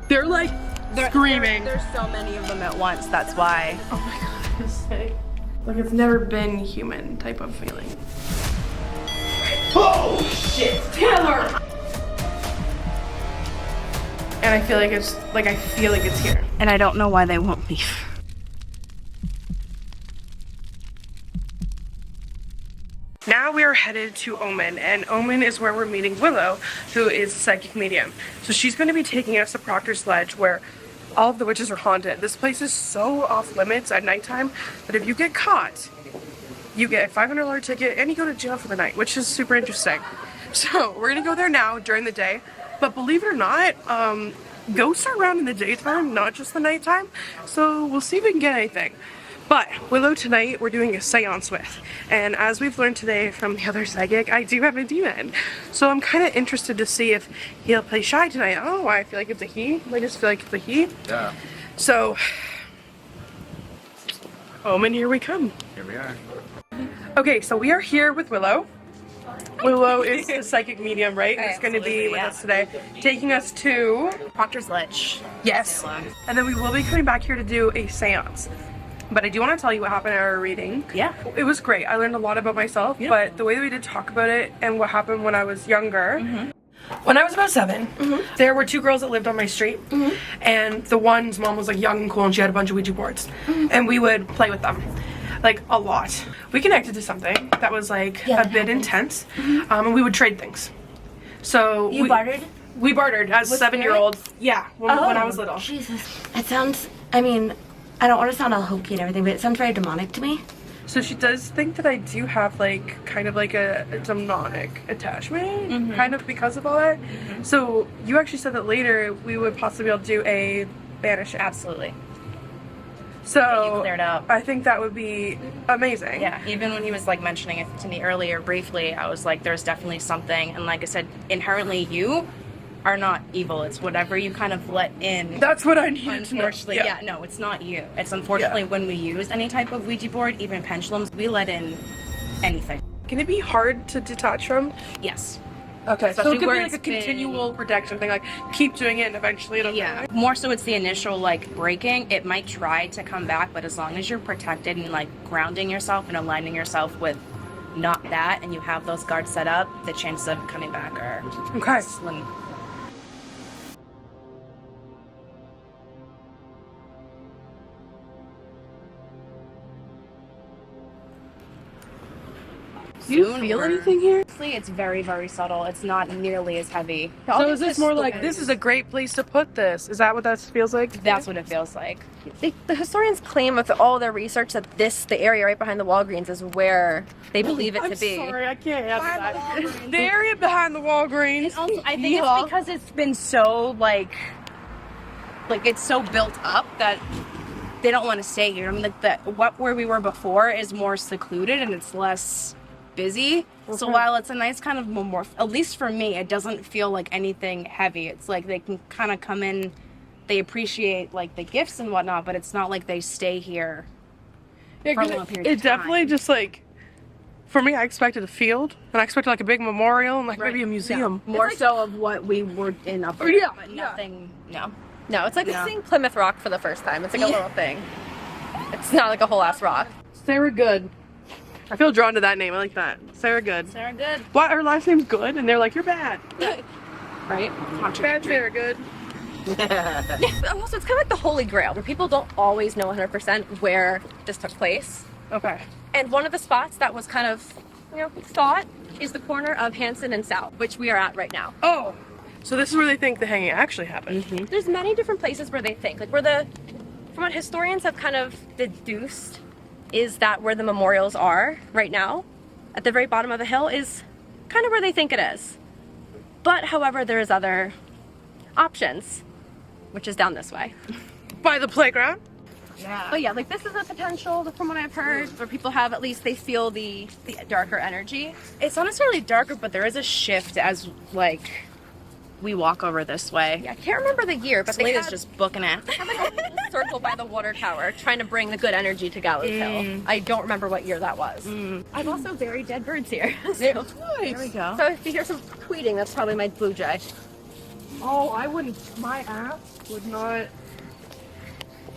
They're like screaming. There's so many of them at once, that's why. Oh my god, it's like it's never been human type of feeling. Oh shit, Taylor! And I feel like it's here. And I don't know why they won't leave. Now we are headed to Omen, and Omen is where we're meeting Willow, who is a psychic medium. So she's going to be taking us to Proctor's Ledge, where all of the witches are haunted. This place is so off limits at nighttime that if you get caught, you get a $500 ticket and you go to jail for the night, which is super interesting. So we're going to go there now during the day, but believe it or not, ghosts are around in the daytime, not just the nighttime. So we'll see if we can get anything. But Willow tonight we're doing a seance with, and as we've learned today from the other psychic, I do have a demon. So I'm kind of interested to see if he'll play shy tonight. I don't know why I feel like it's a he. I just feel like it's a he. Yeah. So, Omen, here we come. Here we are. Okay, so we are here with Willow. Willow is the psychic medium, right? Who's going to be with us today, taking us to Proctor's Ledge. Yes. Salem. And then we will be coming back here to do a seance. But I do want to tell you what happened at our reading. Yeah. It was great. I learned a lot about myself, but the way that we did talk about it and what happened when I was younger. When I was about 7, there were 2 girls that lived on my street, and the one's mom was like young and cool, and she had a bunch of Ouija boards, and we would play with them, like a lot. We connected to something that was like a bit intense, and we would trade things. So You bartered? We bartered as 7-year-olds. Yeah, when I was little. Jesus. It sounds, I mean, I don't want to sound all hokey and everything, but it sounds very demonic to me. So she does think that I do have like kind of like a demonic attachment, kind of because of all that. So you actually said that later we would possibly be able to do a banish. Absolutely. So Get you cleared up. I think that would be amazing. Yeah, even when he was like mentioning it to me earlier briefly, I was like, there's definitely something. And like I said, inherently you are not evil. It's whatever you kind of let in. That's what I needed to know. Unfortunately, yeah, no, it's not you. It's unfortunately when we use any type of Ouija board, even pendulums, we let in anything. Can it be hard to detach from? Yes. Okay, so Especially it could where be like a it's been- continual protection thing, like keep doing it and eventually it'll Yeah, more so it's the initial like breaking. It might try to come back, but as long as you're protected and like grounding yourself and aligning yourself with not that, and you have those guards set up, the chances of coming back are Okay. slim. Do you feel anything here? Honestly, it's very, very subtle. It's not nearly as heavy. So is this more like, this is a great place to put this? Is that what that feels like? That's what it feels like. The historians claim with all their research that the area right behind the Walgreens is where they believe it I'm to be. sorry, I can't handle that. The area behind the Walgreens. Also, I think it's because it's been so like it's so built up that they don't want to stay here. I mean, like where we were before is more secluded and it's less busy. So while it's a nice kind of more, at least for me, it doesn't feel like anything heavy. It's like they can kind of come in, they appreciate like the gifts and whatnot, but it's not like they stay here for a long period of time. It definitely just like, for me, I expected a field, and I expected like a big memorial and like maybe a museum. More so of what we were in up there, Yeah, but nothing, no. No, it's like Yeah. seeing Plymouth Rock for the first time. It's like a little thing. It's not like a whole ass rock. Sarah Good. I feel drawn to that name. I like that. Sarah Good. Sarah Good. What? Her last name's Good, and they're like, you're bad. Right? Bad Sarah Good. Also, it's kind of like the Holy Grail, where people don't always know 100% where this took place. Okay. And one of the spots that was kind of, thought is the corner of Hanson and South, which we are at right now. Oh, so this is where they think the hanging actually happened. There's many different places where they think, like from what historians have kind of deduced, is that where the memorials are right now, at the very bottom of the hill, is kind of where they think it is. But however, there's other options, which is down this way. By the playground? Yeah. But yeah, like this is a potential, from what I've heard, where people have, at least they feel the darker energy. It's not necessarily darker, but there is a shift as like we walk over this way. Yeah, I can't remember the year, but Selena's they just booking it. have like a whole circle by the water tower trying to bring the good energy to Gallows Hill. I don't remember what year that was. I've also buried dead birds here. So, There we go. so if you hear some tweeting, that's probably my blue jay. Oh, I wouldn't. My ass would not.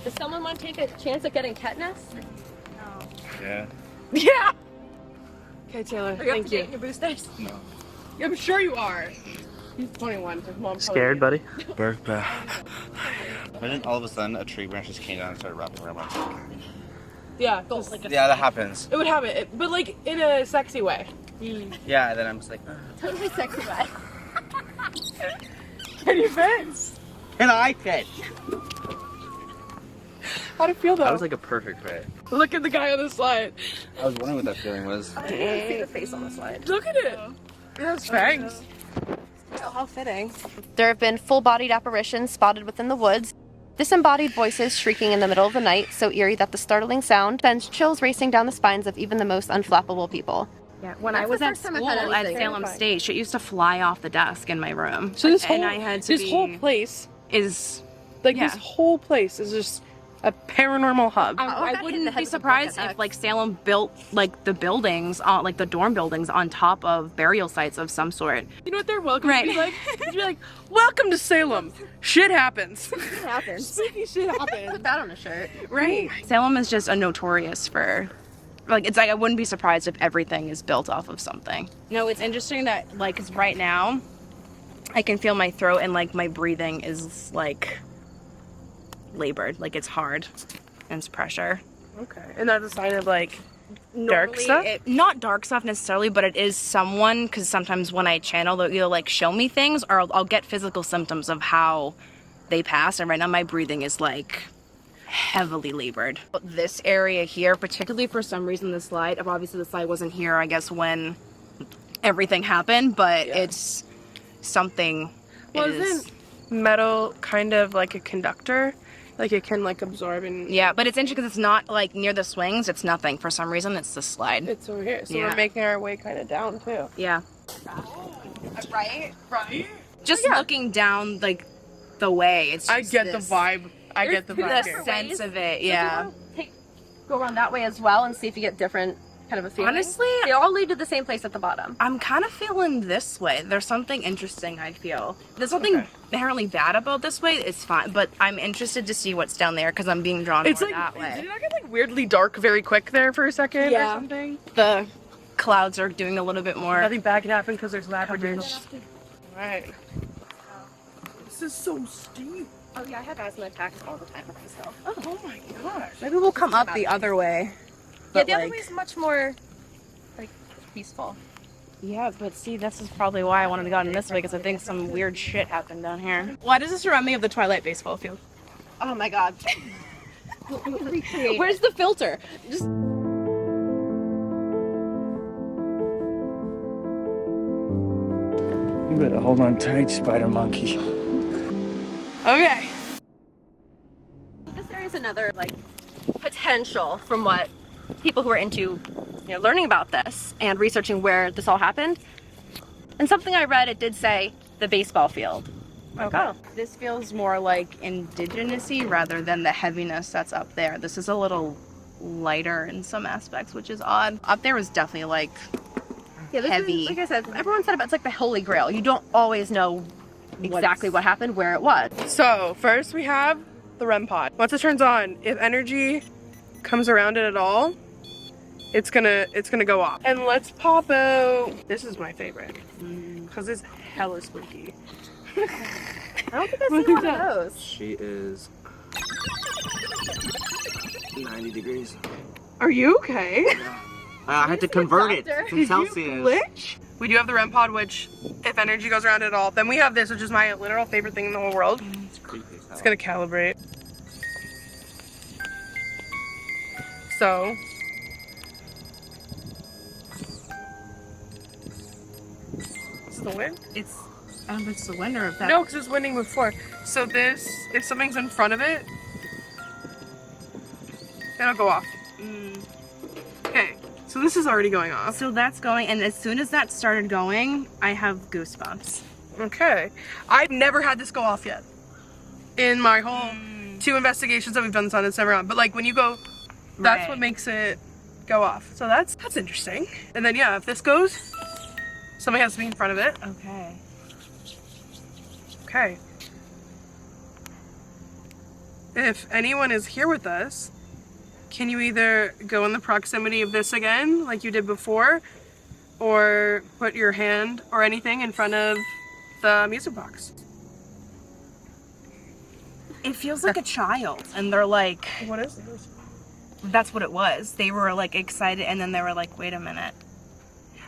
Does someone want to take a chance at getting tetanus? Yeah. Yeah. Okay, Taylor. Are you up Thank to date you. in your boosters? No. Yeah, I'm sure you are. He's 21. His mom. Scared, buddy? Becca. But then all of a sudden, a tree branch just came down and started wrapping around my neck. Yeah. Yeah, that happens. It would happen, but like in a sexy way. Yeah, and then I'm just like, Totally sexy way. Can you fit? can I fit? How'd it feel though? That was like a perfect fit. Look at the guy on the slide. I was wondering what that feeling was. I didn't see the face on the slide. Look at it. It has fangs. Oh, how fitting. There have been full-bodied apparitions spotted within the woods. Disembodied voices shrieking in the middle of the night, so eerie that the startling sound sends chills racing down the spines of even the most unflappable people. Yeah, when That's I was the at first time I've school had at anything Salem terrifying. State, shit used to fly off the desk in my room. So this whole and I had to this be, whole place is like yeah. this whole place is just a paranormal hub. Oh, that I hit the wouldn't head be with a surprised brick if axe. like Salem built like the buildings, like the dorm buildings on top of burial sites of some sort. You know what they're welcome Right. to be like? They'd be like, welcome to Salem. Shit happens. It happens. Spooky shit happens. Put that on a shirt. Right. Salem is just a notorious for, like, it's like I wouldn't be surprised if everything is built off of something. No, it's interesting that like, 'cause right now, I can feel my throat and like my breathing is like labored, like it's hard and it's pressure. Okay. And that's a sign of like dark Normally, stuff? not dark stuff necessarily, but it is someone, because sometimes when I channel, they'll either like show me things or I'll get physical symptoms of how they pass. And right now my breathing is like heavily labored. This area here, particularly for some reason, the slide, obviously the slide wasn't here, I guess, when everything happened, but it's something. Well, it is. isn't metal kind of like a conductor? Like it can like absorb and Yeah, but it's interesting because it's not like near the swings. It's nothing. For some reason, it's the slide. it's over here. So Yeah. we're making our way kind of down too. Yeah. Right? Right. Just looking down like the way. It's I just get the this- vibe. I get the vibe The here. sense of it. Yeah. Go around that way as well and see if you get different kind of a feeling. Honestly, they all lead to the same place at the bottom. I'm kind of feeling this way. There's something interesting, I feel. There's nothing inherently bad about this way. It's fine. But I'm interested to see what's down there because I'm being drawn It's more like that did way. it not get like weirdly dark very quick there for a second or something? The clouds are doing a little bit more. Nothing bad can happen because there's Labradors. Alright. This is so steep. Oh yeah, I have asthma attacks all the time with myself. Oh my gosh. Maybe we'll come up the other way. Yeah, But, the other like- way is much more like peaceful. Yeah, but see, this is probably why I wanted to go in this way because I think some weird shit happened down here. Why does this remind me of the Twilight baseball field? Oh my god. Where's the filter? Just You better hold on tight, spider monkey. Okay. This area is another like potential from what people who are into learning about this and researching where this all happened. And something I read, it did say the baseball field. okay. This feels more like indigenous-y rather than the heaviness that's up there. This is a little lighter in some aspects, which is odd. Up there was definitely like Yeah, this heavy. Is, like I said, everyone said about it's like the Holy Grail. You don't always know exactly what happened, where it was. So first we have the REM pod. Once it turns on, if energy comes around it at all, it's gonna go off. And let's pop out. This is my favorite because it's hella spooky. I don't think I've seen one of those. She is 90 degrees. Are you okay? I had to convert it Doctor. from Celsius. Glitch? We do have the REM pod, which if energy goes around at all, then we have this, which is my literal favorite thing in the whole world. It's creepy as hell. It's gonna calibrate. So. Is it the wind? it's. I don't know if it's the wind or if that. No, because it's winding before. So this, if something's in front of it, it'll go off. Okay, so this is already going off. So that's going, and as soon as that started going, I have goosebumps. Okay. I've never had this go off yet. In my whole 2 investigations that we've done this on, it's never on. But like when you go, that's Right. what makes it go off. So that's interesting. And then yeah, if this goes, somebody has to be in front of it. Okay. Okay. If anyone is here with us, can you either go in the proximity of this again, like you did before, or put your hand or anything in front of the music box? It feels like a child, and they're like, What is this? that's what it was. They were like excited, and then they were like, wait a minute.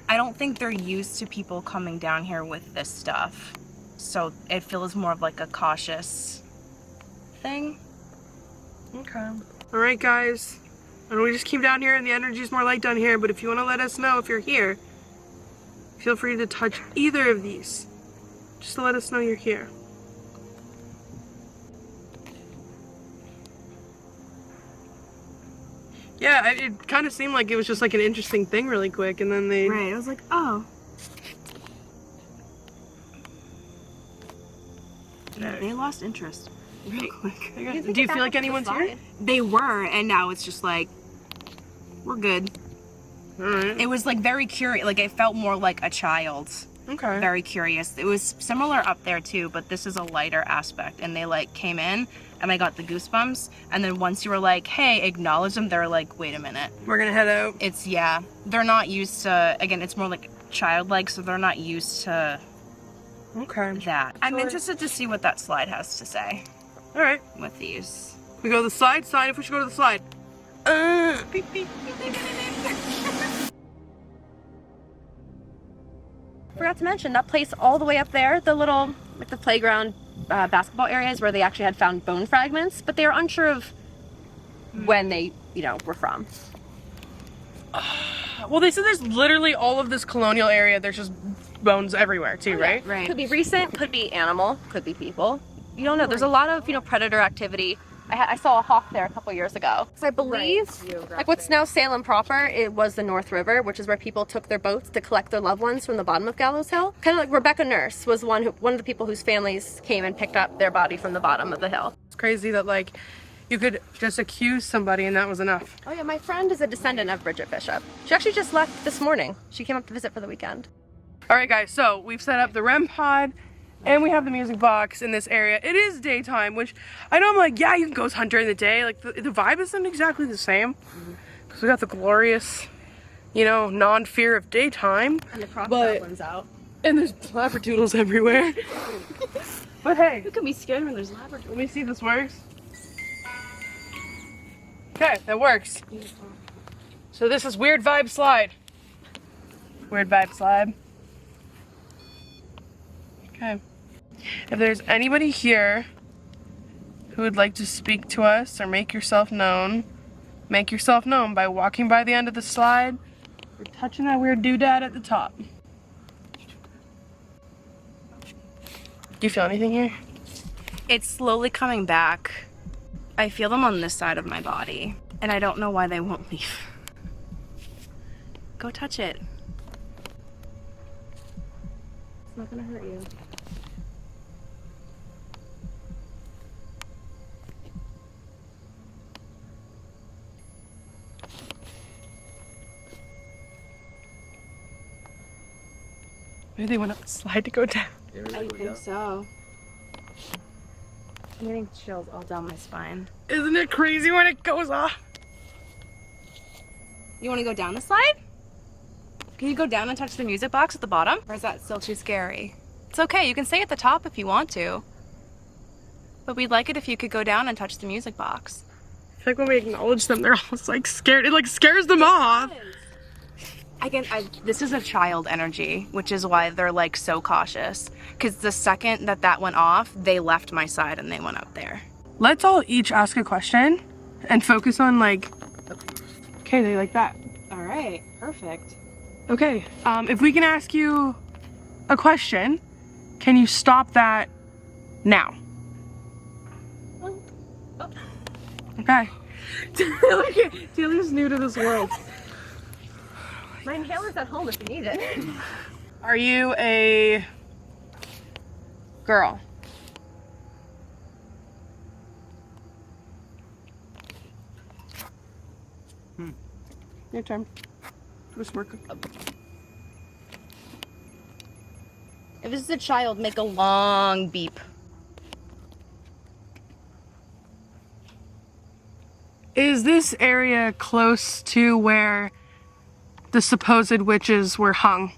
I don't think they're used to people coming down here with this stuff. So it feels more of like a cautious thing. Okay. Alright guys. And we just came down here and the energy is more light down here, but if you want to let us know if you're here, feel free to touch either of these. Just to let us know you're here. Yeah, it kind of seemed like it was just like an interesting thing really quick, and then they... Right, I was like, oh. They lost interest real quick. Do you feel like anyone's here? They were, and now it's just like, we're good. Alright. It was like very curious, like it felt more like a child. Okay. Very curious. It was similar up there too, but this is a lighter aspect, and they like came in and I got the goosebumps, and then once you were like, hey, acknowledge them, they're like, wait a minute. We're gonna head out. It's, yeah, they're not used to, again, it's more like childlike, so they're not used to Okay. that. I'm interested to see what that slide has to say Alright. with these. We go to the slide? Slide if we should go to the slide. Beep, beep. Forgot to mention that place all the way up there, the little, like the playground basketball areas where they actually had found bone fragments, but they were unsure of when they, you know, were from. Well, they said there's literally all of this colonial area. There's just bones everywhere too, right? Right. Could be recent, could be animal, could be people. You don't know. There's a lot of, you know, predator activity. I saw a hawk there a couple years ago. So I believe, like what's now Salem proper, it was the North River, which is where people took their boats to collect their loved ones from the bottom of Gallows Hill. Kind of like Rebecca Nurse was one of the people whose families came and picked up their body from the bottom of the hill. It's crazy that like you could just accuse somebody and that was enough. Oh yeah, my friend is a descendant of Bridget Bishop. She actually just left this morning. She came up to visit for the weekend. All right, guys. So we've set up the REM pod. And we have the music box in this area. It is daytime, which I know I'm like, yeah, you can ghost hunt during the day. Like, the vibe isn't exactly the same. Because we got the glorious, you know, non-fear of daytime. And the Proctor one's out. And there's labradoodles everywhere. But hey. You can be scared when there's labradoodles. Let me see if this works. Okay, that works. So this is Weird Vibe Slide. Weird Vibe Slide. Okay. If there's anybody here who would like to speak to us or make yourself known by walking by the end of the slide or touching that weird doodad at the top. Do you feel anything here? It's slowly coming back. I feel them on this side of my body, and I don't know why they won't leave. Go touch it. It's not gonna hurt you. Maybe they went up the slide to go down. I think so. I'm getting chills all down my spine. Isn't it crazy when it goes off? You want to go down the slide? Can you go down and touch the music box at the bottom? Or is that still too scary? It's okay, you can stay at the top if you want to. But we'd like it if you could go down and touch the music box. I feel like when we acknowledge them, they're almost like scared. It like scares them off. This is a child energy, which is why they're like so cautious. Because the second that went off, they left my side and they went out there. Let's all each ask a question and focus on like, okay, they like that. All right, perfect. Okay, if we can ask you a question, can you stop that now? Okay. Taylor's new to this world. My inhaler's at home if you need it. Are you a girl? Your turn. Just work. If this is a child, make a long beep. Is this area close to where the supposed witches were hung?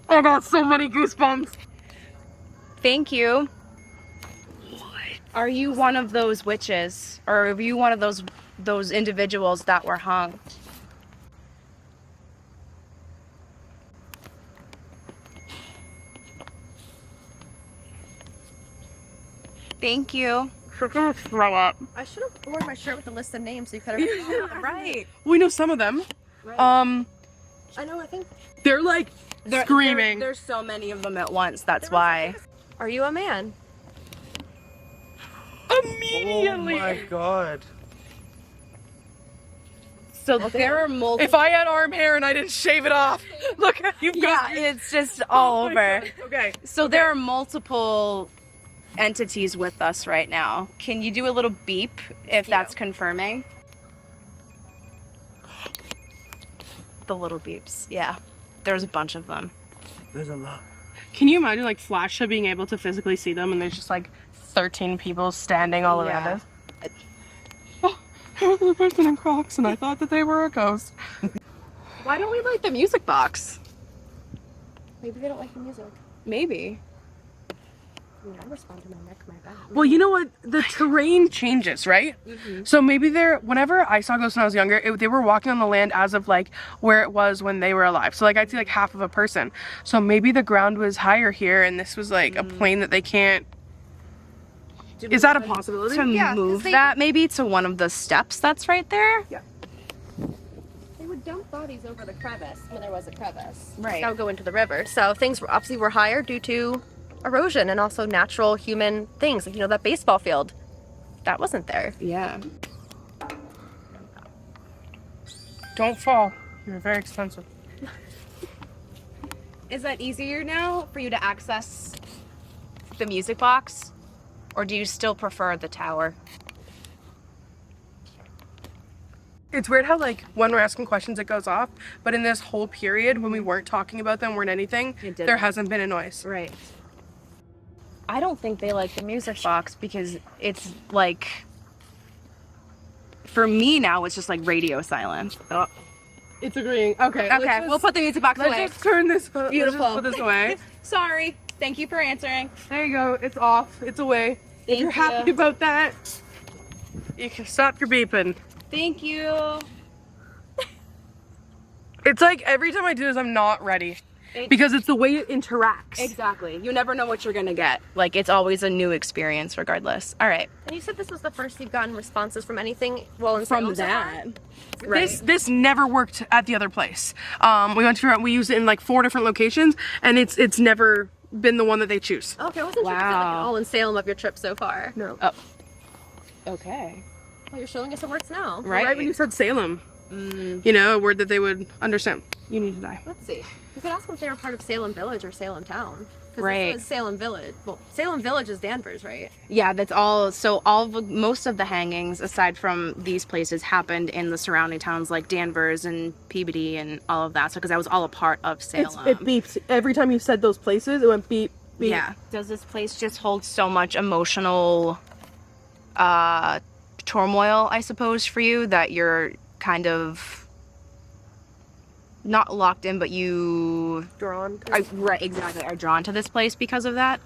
I got so many goosebumps. Thank you. Are you one of those witches? Or are you one of those individuals that were hung? Thank you. We're gonna throw up. I should have worn my shirt with a list of names so you could have right. We know some of them. Right. I know, I think. They're like screaming. There's so many of them at once, that's why. Are you a man? Immediately. Oh my god. So there are multiple. If I had arm hair and I didn't shave it off, look, you've got. It's just all over. Okay. So there are multiple entities with us right now. Can you do a little beep if that's confirming? The little beeps, yeah. There's a bunch of them. There's a lot. Can you imagine like Flash being able to physically see them and there's just like 13 people standing all around us? Oh, there was a person in Crocs and I thought that they were a ghost. Why don't we light the music box? Maybe they don't like the music. Maybe. I mean, I respond to my neck, my back. Well, you know what? The terrain changes, right? So maybe whenever I saw ghosts when I was younger, they were walking on the land as of like where it was when they were alive. So like I'd see like half of a person. So maybe the ground was higher here and this was like a plane that they can't. Is that a possibility? To move that maybe to one of the steps that's right there? Yeah. They would dump bodies over the crevice when there was a crevice. Right. That would go into the river. So things obviously were higher due to erosion and also natural human things. Like, you know, that baseball field, that wasn't there. Yeah. Don't fall. You're very expensive. Is that easier now for you to access the music box? Or do you still prefer the tower? It's weird how like when we're asking questions it goes off, but in this whole period when we weren't talking about them, weren't anything, there hasn't been a noise. Right. I don't think they like the music box because it's like, for me now, it's just like radio silence. Oh. It's agreeing. Okay. Okay, we'll put the music box away. Let's just turn this. Beautiful. Let's just put this away. Sorry. Thank you for answering. There you go. It's off. It's away. If you're happy about that, you can stop your beeping. Thank you. It's like every time I do this, I'm not ready. Because it's the way it interacts. Exactly. You never know what you're gonna get. Like, it's always a new experience regardless. All right. And you said this was the first you've gotten responses from anything while in From Salem so far? that. Right. This never worked at the other place. We used it in like 4 different locations, and it's never been the one that they choose. Okay, I wasn't sure if you said, like, all in Salem of your trip so far. No. Oh. Okay. Well, you're showing us it works now. Right when you said Salem, you know, a word that they would understand. You need to die. Let's see. You could ask them if they were part of Salem Village or Salem Town. Because Right. this is Salem Village. Well, Salem Village is Danvers, right? Yeah, that's all. So most of the hangings, aside from these places, happened in the surrounding towns like Danvers and Peabody and all of that. So because that was all a part of Salem. It beeps every time you said those places. It went beep, beep. Yeah. Does this place just hold so much emotional turmoil, I suppose, for you that you're kind of not locked in, but you Drawn. right, exactly, are drawn to this place because of that?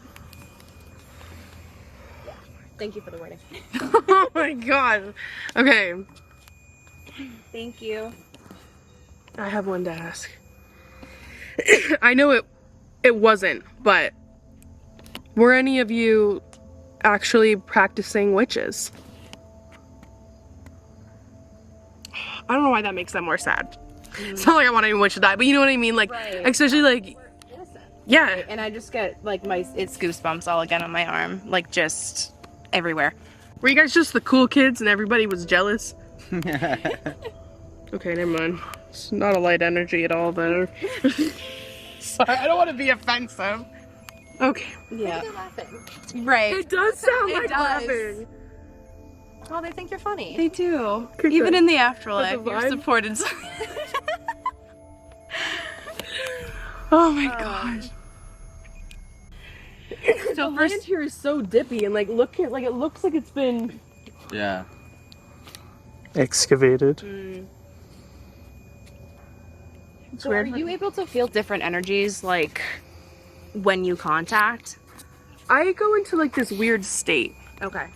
Thank you for the warning. Oh my god. Okay. Thank you. I have one to ask. I know it wasn't, but were any of you actually practicing witches? I don't know why that makes them more sad. It's not like I want anyone to die, but you know what I mean? Like, Right. especially like, yeah. And I just get like it's goosebumps all again on my arm, like just everywhere. Were you guys just the cool kids and everybody was jealous? Okay, never mind. It's not a light energy at all, though. Sorry, I don't want to be offensive. Okay. Yeah. They're laughing. Right. It does sound It like does. laughing. Oh, they think you're funny. They do. Okay, Even good. in the afterlife, That's a you're vibe. supported. Oh my gosh. So the land here is so dippy and like look at like it looks like it's been Excavated. So are you able to feel different energies like when you contact? I go into like this weird state. Okay.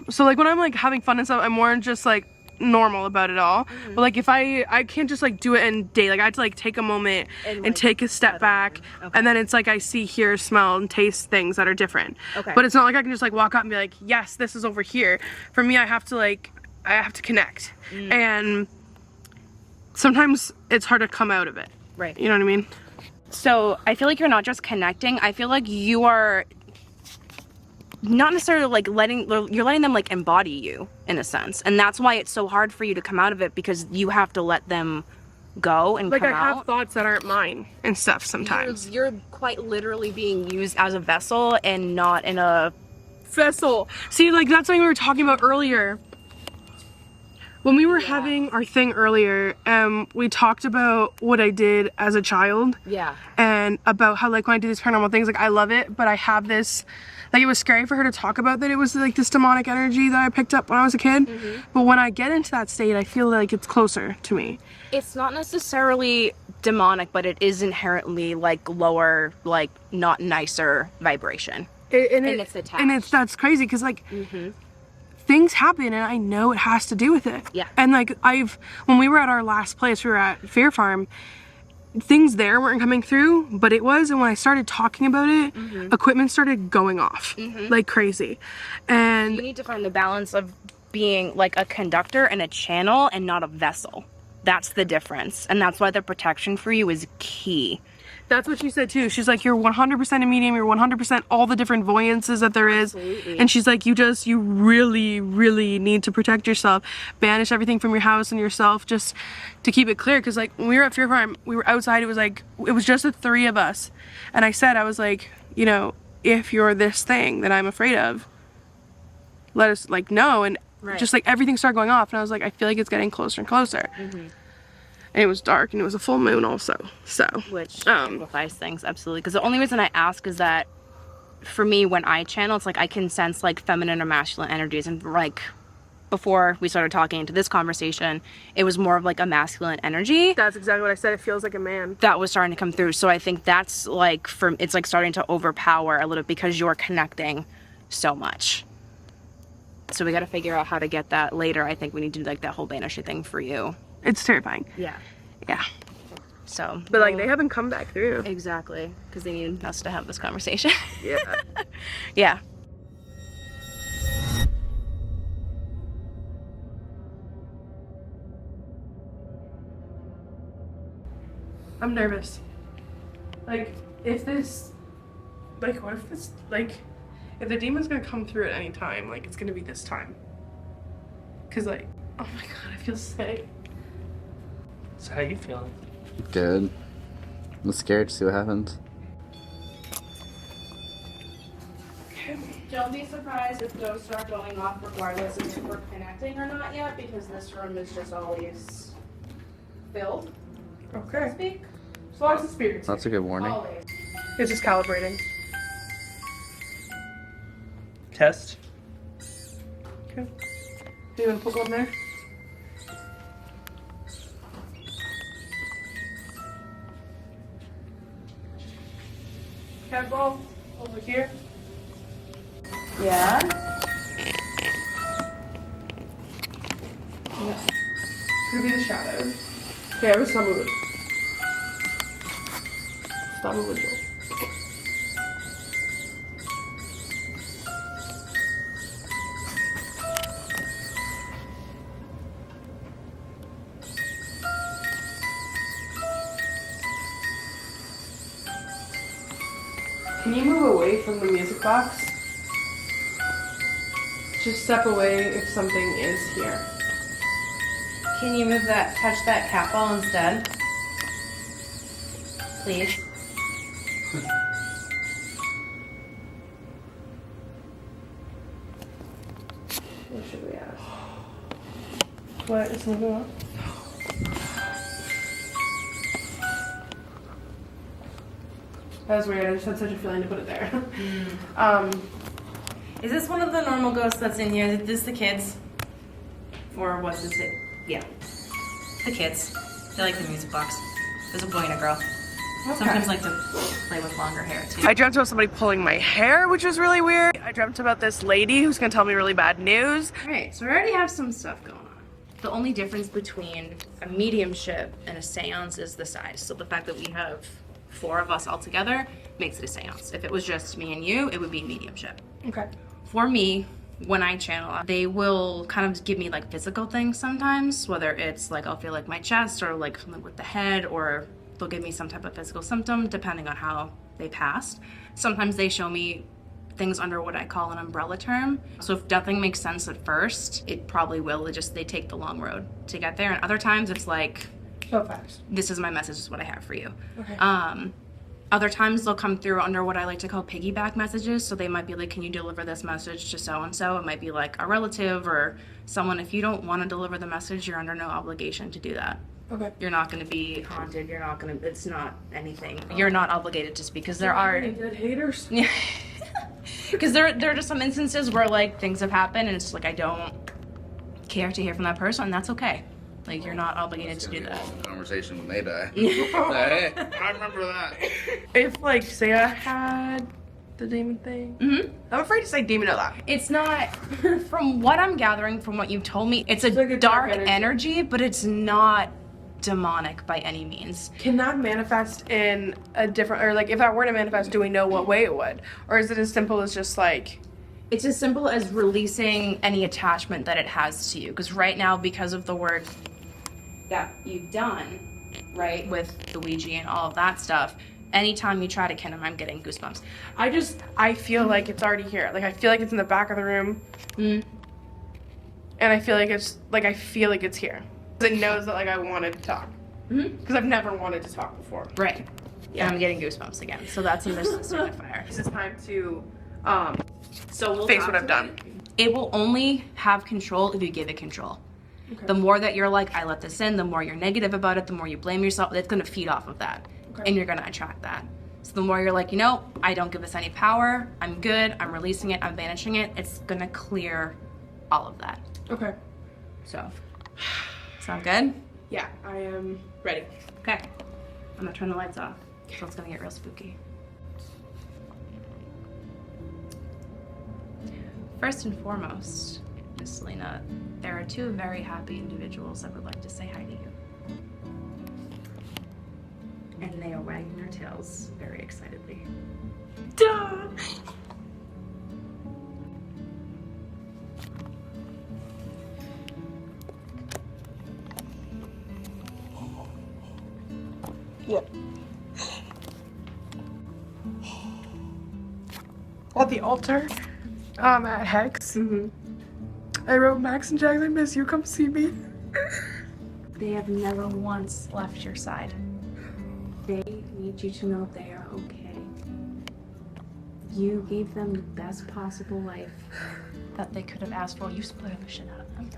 So like when I'm like having fun and stuff, I'm more just like normal about it all. But like if I can't just like do it in day, like I have to like take a moment and like, take a step back, and then it's like I see, hear, smell, and taste things that are different. Okay. But it's not like I can just like walk up and be like, yes, this is over here. For me, I have to connect, and sometimes it's hard to come out of it. Right. You know what I mean? So I feel like you're not just connecting. I feel like you are not necessarily like you're letting them like embody you in a sense, and that's why it's so hard for you to come out of it, because you have to let them go and Like come I out. have thoughts that aren't mine and stuff sometimes. You're quite literally being used as a vessel and not in a Vessel. See, like that's something we were talking about earlier. When we were having our thing earlier, we talked about what I did as a child. Yeah. And about how like when I do these paranormal things, like I love it, but I have this, like it was scary for her to talk about that it was like this demonic energy that I picked up when I was a kid. But when I get into that state, I feel like it's closer to me. It's not necessarily demonic, but it is inherently like lower, like not nicer vibration. And it's attached. And that's crazy because like things happen and I know it has to do with it. Yeah. And like when we were at our last place, we were at Fair Farm, things there weren't coming through, but it was. And when I started talking about it, equipment started going off like crazy. And You need to find the balance of being like a conductor and a channel and not a vessel. That's the difference. And that's why the protection for you is key. that's what she said too. She's like, you're 100% a medium, you're 100% all the different voyances that there is. Absolutely. And she's like, you really, really need to protect yourself. Banish everything from your house and yourself just to keep it clear. Cause like when we were at Fear Farm, we were outside, it was just the three of us. And I was like, you know, if you're this thing that I'm afraid of, let us like know. And just like everything started going off. And I was like, I feel like it's getting closer and closer. And it was dark and it was a full moon also, so. Which amplifies things, absolutely. Because the only reason I ask is that for me, when I channel, it's like I can sense like feminine or masculine energies. And like before we started talking into this conversation, it was more of like a masculine energy. That's exactly what I said. It feels like a man. That was starting to come through. So I think that's like, it's like starting to overpower a little because you're connecting so much. So we got to figure out how to get that later. I think we need to do like that whole banishing thing for you. It's terrifying. Yeah. Yeah. So. But like they haven't come back through. Exactly. Because they need us to have this conversation. Yeah. Yeah. I'm nervous. Like, if the demon's gonna come through at any time, like, it's gonna be this time. Cause like, oh my god, I feel sick. So how you feeling? Good. I'm scared to see what happens. Don't be surprised if those start going off regardless if we're connecting or not yet, because this room is just always filled. Okay. Speak. As long as the spirits. That's a good warning. Always. It's just calibrating. Test. Okay. Do you want to put one there? Cat ball over here. Yeah. Could be the shadows. Okay, I was some of it. Stop moving, Joel. Can you move away from the music box? Just step away if something is here. Can you move that, touch that cat ball instead? Please. What should we ask? What is moving on? That was weird. I just had such a feeling to put it there. Is this one of the normal ghosts that's in here? Is this the kids? Or was this it? Yeah. The kids. They like the music box. There's a boy and a girl. Sometimes like to play with longer hair too. I dreamt about somebody pulling my hair, which was really weird. I dreamt about this lady who's gonna tell me really bad news. Alright, so we already have some stuff going on. The only difference between a mediumship and a seance is the size. So the fact that we have 4 of us all together makes it a seance. If it was just me and you, it would be mediumship. Okay. For me, when I channel, they will kind of give me like physical things sometimes, whether it's like I'll feel like my chest or like something with the head, or they'll give me some type of physical symptom depending on how they passed. Sometimes they show me things under what I call an umbrella term. So if nothing makes sense at first, it probably will. They take the long road to get there. And other times it's like, So fast. this is my message, this is what I have for you. Okay. Other times they'll come through under what I like to call piggyback messages. So they might be like, can you deliver this message to so-and-so? It might be like a relative or someone. If you don't want to deliver the message, you're under no obligation to do that. Okay. You're not going to be haunted. You're not going to, it's not anything. You're not obligated to speak because there are, Any dead haters? yeah. Because there are just some instances where like things have happened and it's like, I don't care to hear from that person, and that's okay. Like, you're not obligated to do that. Conversation when they die. Hey, I remember that. If like say I had the demon thing. Mm-hmm. I'm afraid to say demon out loud. It's not, from what I'm gathering from what you've told me, it's a, like a dark dark energy, but it's not demonic by any means. Can that manifest in a different, or like if that were to manifest, do we know what way it would? Or is it as simple as just like, It's as simple as releasing any attachment that it has to you. Because right now, because of the work that you've done, right, with the Ouija and all of that stuff, anytime you try to kin him, I'm getting goosebumps. I feel like it's already here. Like I feel like it's in the back of the room. Mm. And I feel like it's here. It knows that like I wanted to talk. Because I've never wanted to talk before. Right. Yeah, I'm getting goosebumps again. So that's a mission signifier. This is time to So we'll face talk what I've to done. It will only have control if you give it control. Okay. The more that you're like, I let this in, the more you're negative about it, the more you blame yourself, it's going to feed off of that. Okay. And you're going to attract that. So the more you're like, you know, I don't give this any power, I'm good, I'm releasing it, I'm banishing it, it's going to clear all of that. Okay. So, sound good? Yeah, I am ready. Okay. I'm going to turn the lights off, so it's going to get real spooky. First and foremost, Miss Selena, there are 2 very happy individuals that would like to say hi to you. And they are wagging their tails very excitedly. Duh. Yeah. At the altar, at Hex, I wrote, Max and Jack, I miss you, come see me. They have never once left your side. They need you to know they are okay. You gave them the best possible life that they could have asked for. You spoiled the shit out of them.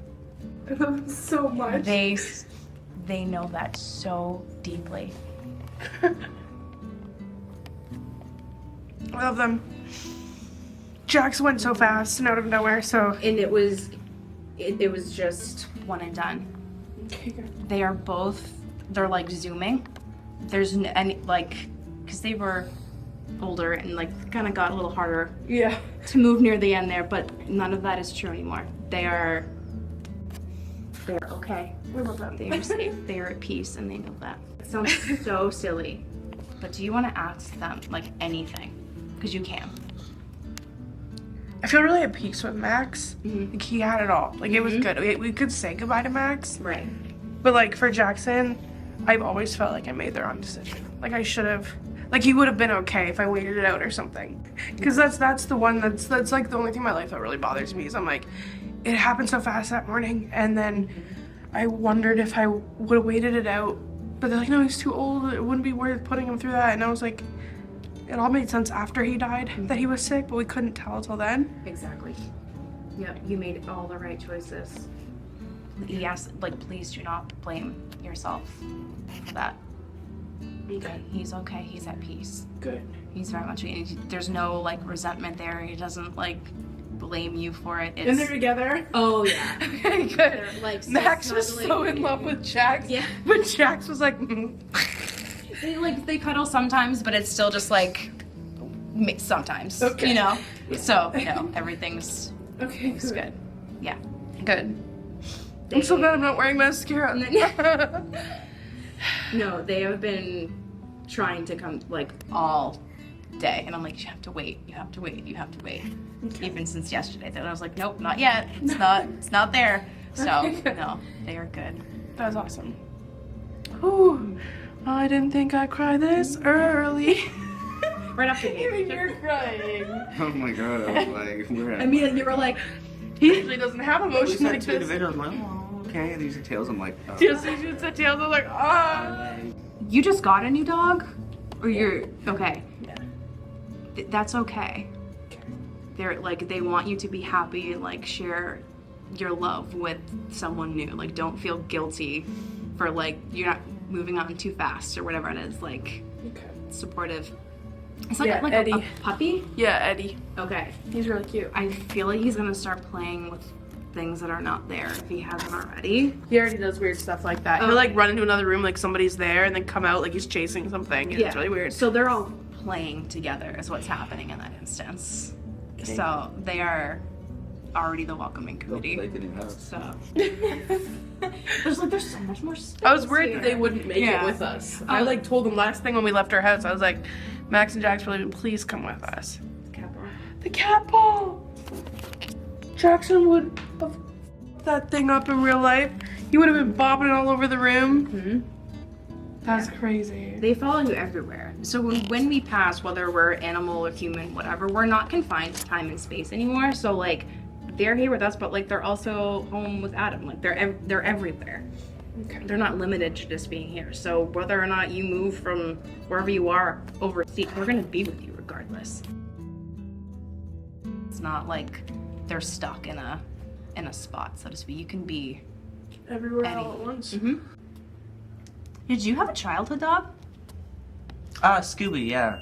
I love them so much. They know that so deeply. I love them. Jax went so fast and out of nowhere, so. And it was just one and done. They are both, they're like zooming. There's any, like, because they were older and like kind of got a little harder Yeah. to move near the end there, but none of that is true anymore. They're okay. I love them. They are safe. They are at peace, and they know that. It sounds so silly, but do you want to ask them like anything? Because you can. I feel really at peace with Max. Mhm. Like he had it all. Like it was good. We could say goodbye to Max. Right. But like for Jackson, I've always felt like I made the wrong decision. Like I should have. Like he would have been okay if I waited it out or something. Because that's the one that's like the only thing in my life that really bothers me is I'm like, it happened so fast that morning, and then I wondered if I would have waited it out. But they're like, no, he's too old. It wouldn't be worth putting him through that. And I was like, it all made sense after he died that he was sick, but we couldn't tell till then. Exactly. Yeah, you made all the right choices. Yes, like please do not blame yourself for that. Okay. He's okay. He's at peace. Good. He's very much. There's no like resentment there. He doesn't like blame you for it. And they're together? Oh yeah. Okay, good. They're, like, Max was so in love with Jax. Yeah. But Jax was like, They cuddle sometimes, but it's still just like sometimes. Okay. You know. So everything's okay, it's good. Yeah. Good. I'm so glad I'm not wearing mascara. No, they have been trying to come like all day, and I'm like, you have to wait. You have to wait. You have to wait. Okay. Even since yesterday, then I was like, nope, not yet. It's not there. So no, they are good. That's awesome. Whew. I didn't think I'd cry this early. Right after you. You're crying. Oh my god, I was like, we're at. I mean, you were like, He usually doesn't have emotion like two this. individuals. I'm like, oh, okay. These are tails. I'm like, oh. Just said tails. I'm like, ah. you just got a new dog, or you're okay. Yeah. That's okay. They're like they want you to be happy and like share your love with someone new. Like don't feel guilty for like you're not moving on too fast or whatever it is. Like supportive. It's like, Yeah, like Eddie. a puppy. Yeah, Eddie. Okay. He's really cute. I feel like he's gonna start playing with things that are not there if he hasn't already. He already does weird stuff like that. He'll like run into another room like somebody's there and then come out like he's chasing something. It's really weird. So they're all playing together is what's happening in that instance. Okay. So they are already the welcoming committee. So there's so much more stuff. I was worried that they wouldn't make it with us. I like told them last thing when we left our house. I was like, Max and Jax really, please come with us. The cat ball. Jackson would have f***ed that thing up in real life. He would have been bobbing it all over the room. Mm-hmm. That's crazy. They follow you everywhere. So when we pass, whether we're animal or human, whatever, we're not confined to time and space anymore. So like they're here with us, but like they're also home with Adam. Like they're everywhere. Okay. They're not limited to just being here. So whether or not you move from wherever you are overseas, we're gonna be with you regardless. It's not like they're stuck in a spot, so to speak. You can be everywhere all at once. Mm-hmm. Did you have a childhood dog? Scooby, yeah.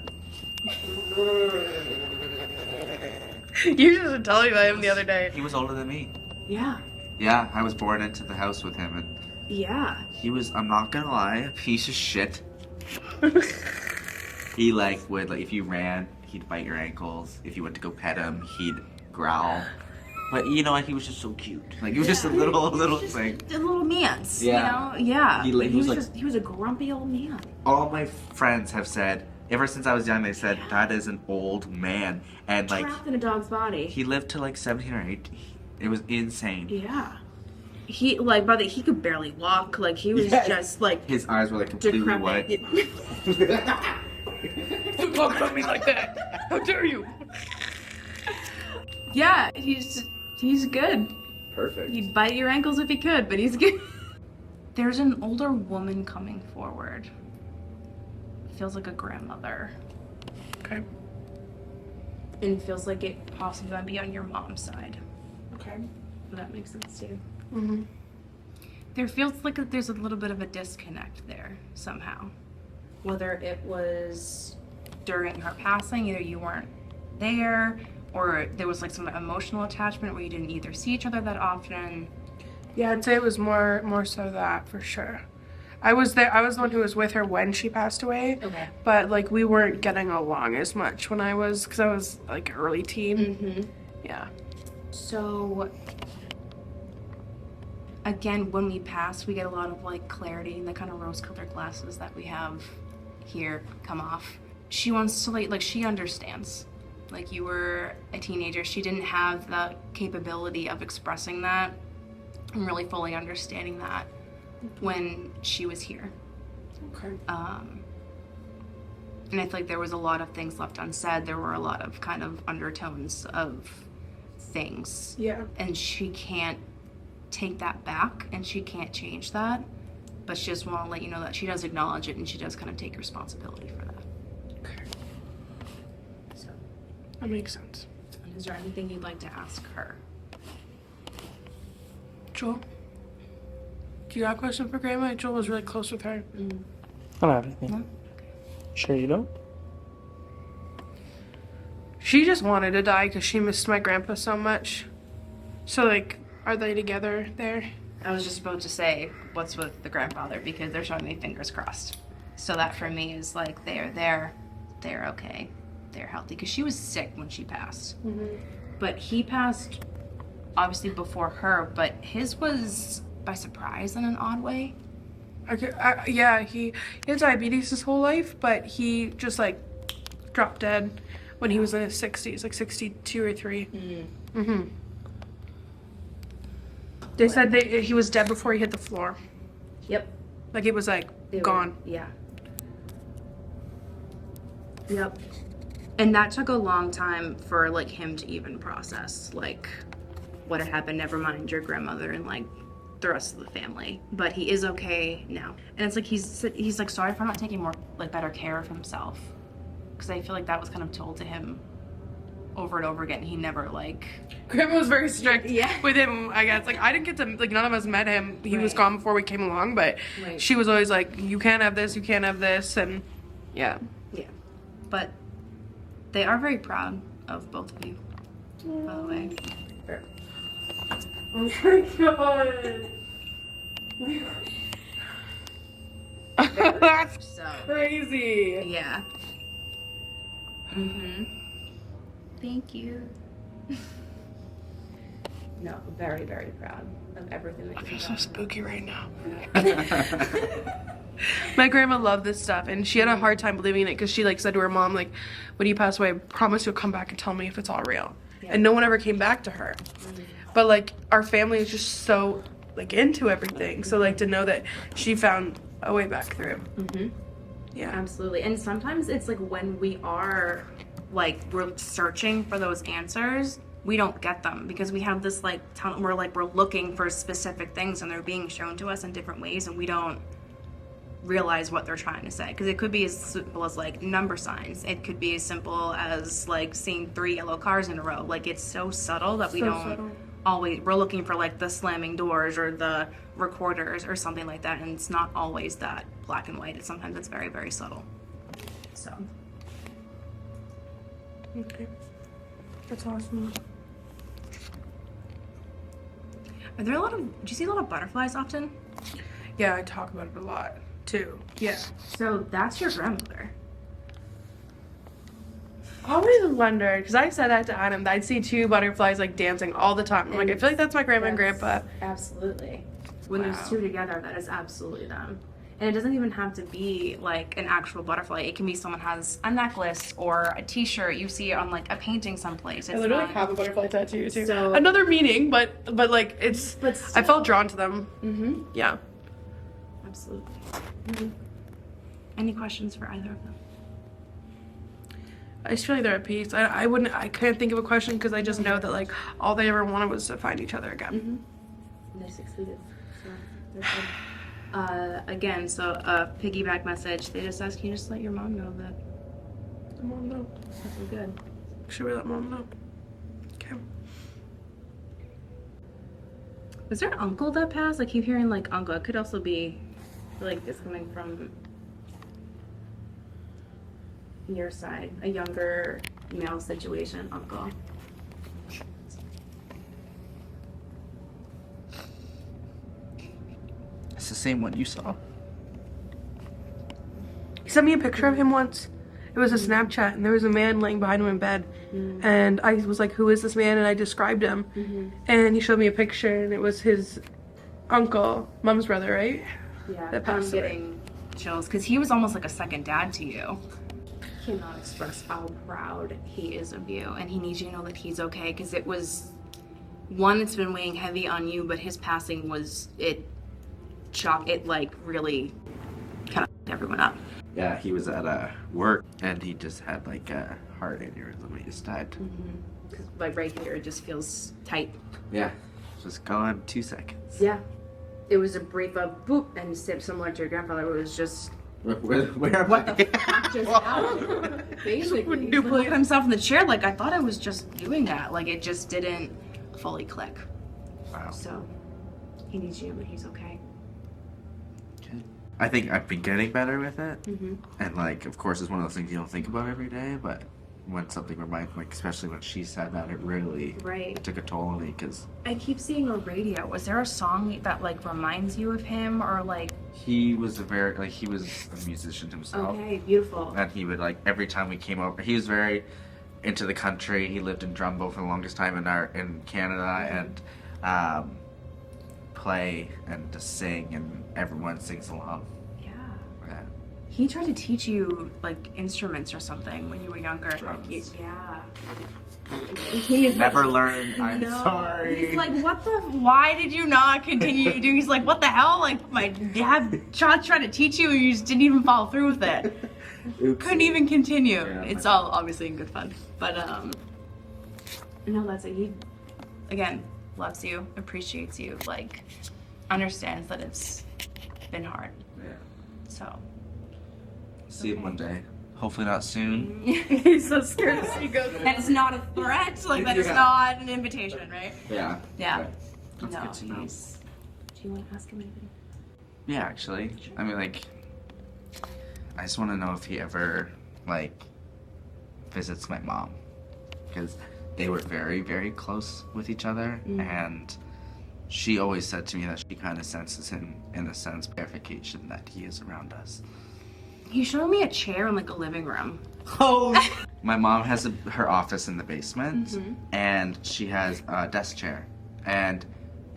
You just telling me about him the other day. He was older than me. Yeah. Yeah, I was born into the house with him, and yeah, he was, I'm not gonna lie, a piece of shit. He would if you ran, he'd bite your ankles. If you went to go pet him, he'd growl. But you know what? He was just so cute. Like he was just a little thing. A little man's. Yeah. You know? Yeah. He was he was a grumpy old man. All my friends have said, ever since I was young, they said that is an old man, and trapped in a dog's body. he lived to 17 or 18. It was insane. Yeah. He brother, he could barely walk. Like he was just like his eyes were completely white. Don't talk about me like that. How dare you? Yeah, he's good. Perfect. He'd bite your ankles if he could, but he's good. There's an older woman coming forward. Feels like a grandmother. Okay. And feels like it possibly might be on your mom's side. Okay. That makes sense too. Mm-hmm. There feels like there's a little bit of a disconnect there somehow. Whether it was during her passing, either you weren't there, or there was some emotional attachment where you didn't either see each other that often. Yeah, I'd say it was more so that for sure. I was there. I was the one who was with her when she passed away. Okay. But we weren't getting along as much when because I was early teen. Mm-hmm. Yeah. So again, when we pass, we get a lot of clarity, and the kind of rose-colored glasses that we have here come off. She wants to she understands. You were a teenager. She didn't have the capability of expressing that and really fully understanding that when she was here. Okay. And I feel like there was a lot of things left unsaid. There were a lot of kind of undertones of things. Yeah. And she can't take that back, and she can't change that. But she just want to let you know that she does acknowledge it, and she does kind of take responsibility for that. Okay. So. That makes sense. And is there anything you'd like to ask her? Joel? Do you got a question for Grandma? Joel was really close with her. I don't have anything. No? Okay. Sure you don't? She just wanted to die because she missed my grandpa so much. So, like, are they together there? I was just about to say, what's with the grandfather? Because they're showing me fingers crossed. So that for me is like, they're okay. They're healthy. Because she was sick when she passed. But he passed obviously before her, but his was by surprise in an odd way. Okay, yeah, he had diabetes his whole life, but he just, like, dropped dead when he was in his 60s, like 62 or 3. They said he was dead before he hit the floor. Yep. Like, it was, like, gone. Yeah. Yep. And that took a long time for, like, him to even process, like, what had happened, never mind your grandmother and, like, the rest of the family. But he is okay now. And it's like, he's like, sorry for not taking more, like, better care of himself. Because I feel like that was kind of told to him over and over again. He never, like... Grandma was very strict Yeah. with him, I guess. Like, I didn't get to, like, none of us met him. He was gone before we came along, but she was always like, you can't have this, you can't have this, and yeah. Yeah. But they are very proud of both of you, by the way. Oh my god. That's So, crazy. yeah. Thank you. No, very, very proud of everything that I feel you've so done. spooky right now. My grandma loved this stuff, and she had a hard time believing it because she, like, said to her mom, like, when you pass away, I promise you'll come back and tell me if it's all real. And no one ever came back to her. But, like, our family is just so, like, into everything. So, like, to know that she found a way back through. Yeah. Absolutely. And sometimes it's like when we are, like, we're searching for those answers, we don't get them because we have this, like, we're looking for specific things and they're being shown to us in different ways and we don't realize what they're trying to say. Because it could be as simple as, like, number signs. It could be as simple as, like, seeing 3 yellow cars in a row. Like, it's so subtle that we don't always, we're looking for, like, the slamming doors or the recorders or something like that, and it's not always that black and white. Sometimes it's very, very subtle. So. Okay. That's awesome. Are there a lot of, do you see a lot of butterflies often? Yeah, I talk about it a lot, too. Yeah. So that's your grandmother. I always wondered, because I said that to Adam, that I'd see 2 butterflies, like, dancing all the time. I'm like, I feel like that's my grandma and grandpa. Absolutely. When there's 2 together, that is absolutely them. And it doesn't even have to be, like, an actual butterfly. It can be someone has a necklace or a t-shirt. You see it on, like, a painting someplace. It's I literally not... have a butterfly tattoo, too. So- Another meaning, but like, it's... But I felt drawn to them. Yeah. Absolutely. Any questions for either of them? I just feel like they're at peace. I can't think of a question because I just know that, like, all they ever wanted was to find each other again. And they succeeded. So they're good. Again, so a piggyback message. They just ask you just let your mom know that Let mom know. we're good. Should we let mom know? Okay. Was there an uncle that passed? I keep hearing, like, uncle. It could also be, like, it's coming from your side, a younger male situation, uncle. It's the same one you saw. He sent me a picture of him once. It was a Snapchat, and there was a man laying behind him in bed. And I was like, who is this man? And I described him. And he showed me a picture, and it was his uncle, mom's brother, right? Yeah, That passed I'm away. getting chills because he was almost like a second dad to you. Cannot express how proud he is of you, and he needs you to know that he's okay because it was one that's been weighing heavy on you, but his passing was like really kind of fucked everyone up. Yeah, he was at work and he just had like a heart aneurysm. He just died. Because like right here, it just feels tight. Yeah, just gone 2 seconds. Yeah, it was a brief of boop, and similar to your grandfather, it was just. Where What the fuck just happened? Basically, he looked at himself in the chair like I thought I was just doing that. Like it just didn't fully click. Wow. So he needs you, but he's okay. Good. I think I've been getting better with it. Mm-hmm. And like, of course, it's one of those things you don't think about every day, but when something reminds, like, especially when she said that, it really Right. took a toll on me, because I keep seeing a radio. Was there a song that like reminds you of him, or like? he was he was a musician himself. Okay, beautiful. And he would, like, every time we came over, he was very into the country. He lived in Drumbo for the longest time in Canada, and play and to sing, and everyone sings along. Yeah. Yeah. He tried to teach you like instruments or something when you were younger. Drums. Yeah. Never learned. I'm No. sorry. He's like, what the? Why did you not continue to do? He's like, what the hell? Like, my dad tried to teach you, and you just didn't even follow through with it. Oops. Couldn't even continue. Yeah, It's all obviously in good fun, but no, that's it. He, again, loves you, appreciates you, like, understands that it's been hard. Yeah. So. See him one day. Hopefully not soon. He's so scared to see you go. And it's not a threat, like that is Yeah. not an invitation, right? Yeah. Yeah. But that's No, good to know. he's. Do you want to ask him anything? Yeah, actually. I mean, like, I just want to know if he ever, like, visits my mom. Because they were very, very close with each other. And she always said to me that she kind of senses him, in a sense, verification that he is around us. He showed me a chair in like a living room. Oh! My mom has her office in the basement, and she has a desk chair. And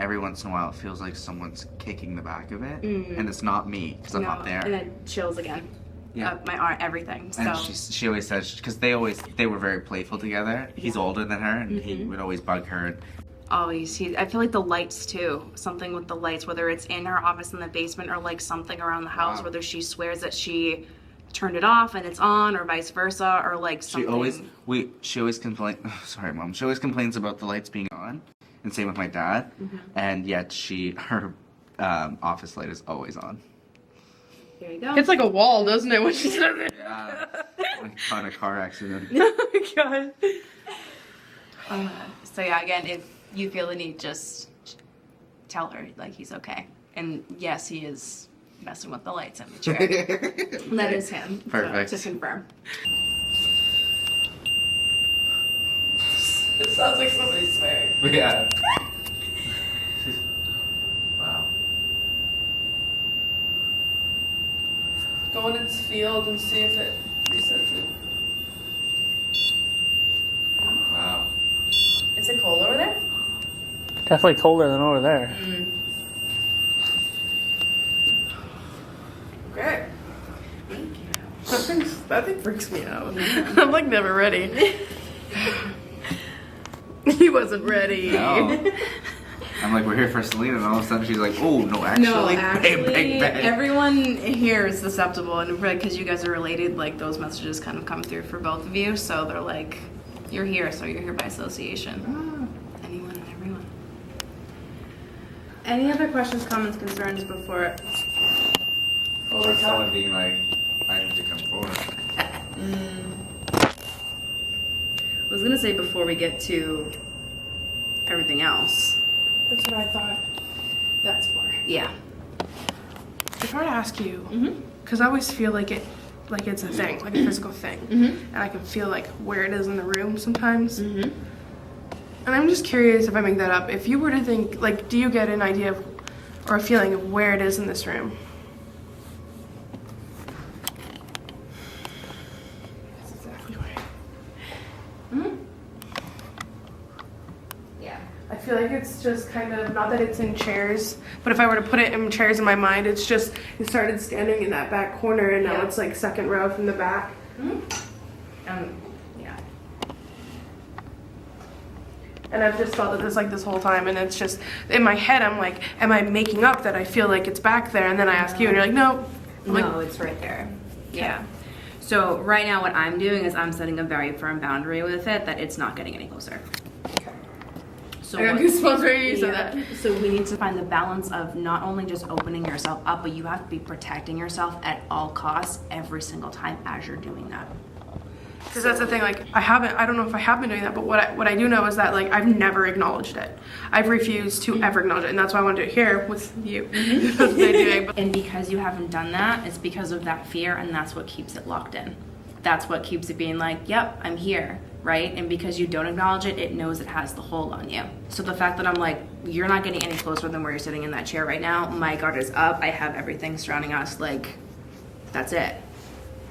every once in a while, it feels like someone's kicking the back of it. And it's not me, because I'm not there. And then chills again. Yeah. Up my arm, everything. So. And she always says, because they were very playful together. He's older than her, and he would always bug her. And Always. I feel like the lights too. Something with the lights, whether it's in her office in the basement or like something around the house, Wow. whether she swears that she turned it off and it's on, or vice versa, or like something. she always complains. Sorry, Mom. She always complains about the lights being on, and same with my dad. And yet her office light is always on. There you go. It's like a wall, doesn't it, when she says it? Yeah, like on a car accident. Oh my god. So yeah, again, if you feel the need, just tell her like he's okay. And yes, he is messing with the lights in the chair. That is him. Perfect. So, to confirm. It sounds like somebody swearing. Yeah. Wow. Go in its field and see if it resets it. Wow. Is it cold over there? Definitely colder than over there. Great. Thank you. That thing freaks me out. I'm like never ready. He wasn't ready. No. I'm like, we're here for Selena, and all of a sudden she's like, oh, no, actually, bang, bang, bang. Everyone here is susceptible, and because you guys are related, like those messages kind of come through for both of you. So they're like, you're here, so you're here by association. Anyone and everyone. Any other questions, comments, concerns before? Or someone being like, I need to come forward. I was gonna say before we get to everything else. That's what I thought. That's for. Yeah. If I were to ask you, because I always feel like it's a thing, like a physical thing, and I can feel like where it is in the room sometimes. And I'm just curious if I make that up. If you were to think, like, do you get an idea of, or a feeling of where it is in this room? That's exactly where. Yeah. I feel like it's just kind of, not that it's in chairs, but if I were to put it in chairs in my mind, it's just, it started standing in that back corner and now Yeah. it's like second row from the back. Yeah. And I've just felt it this whole time, and it's just, in my head I'm like, am I making up that I feel like it's back there? And then I ask you and you're like, no. I'm like, No, it's right there. Yeah. So right now what I'm doing is I'm setting a very firm boundary with it that it's not getting any closer. So I got what- goosebumps right you said that. So we need to find the balance of not only just opening yourself up, but you have to be protecting yourself at all costs every single time as you're doing that. Because that's the thing, like, I don't know if I have been doing that, but what I do know is that, like, I've never acknowledged it. I've refused to ever acknowledge it, and that's why I want to do it here with you. And because you haven't done that, it's because of that fear, and that's what keeps it locked in. That's what keeps it being like, yep, I'm here, right? And because you don't acknowledge it, it knows it has the hold on you. So the fact that I'm like, you're not getting any closer than where you're sitting in that chair right now, my guard is up, I have everything surrounding us, like, that's it.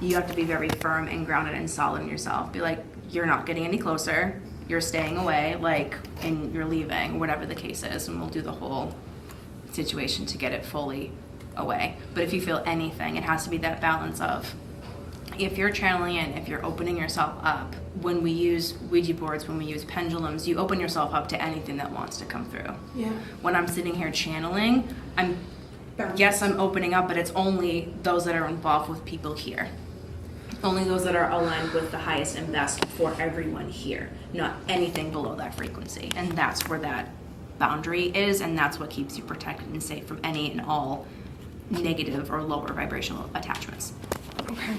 You have to be very firm and grounded and solid in yourself. Be like, you're not getting any closer, you're staying away, like, and you're leaving, whatever the case is, and we'll do the whole situation to get it fully away. But if you feel anything, it has to be that balance of, if you're channeling in, if you're opening yourself up, when we use Ouija boards, when we use pendulums, you open yourself up to anything that wants to come through. Yeah. When I'm sitting here channeling, yes, I'm opening up, but it's only those that are involved with people here. Only those that are aligned with the highest and best for everyone here, not anything below that frequency. And that's where that boundary is, and that's what keeps you protected and safe from any and all negative or lower vibrational attachments. Okay.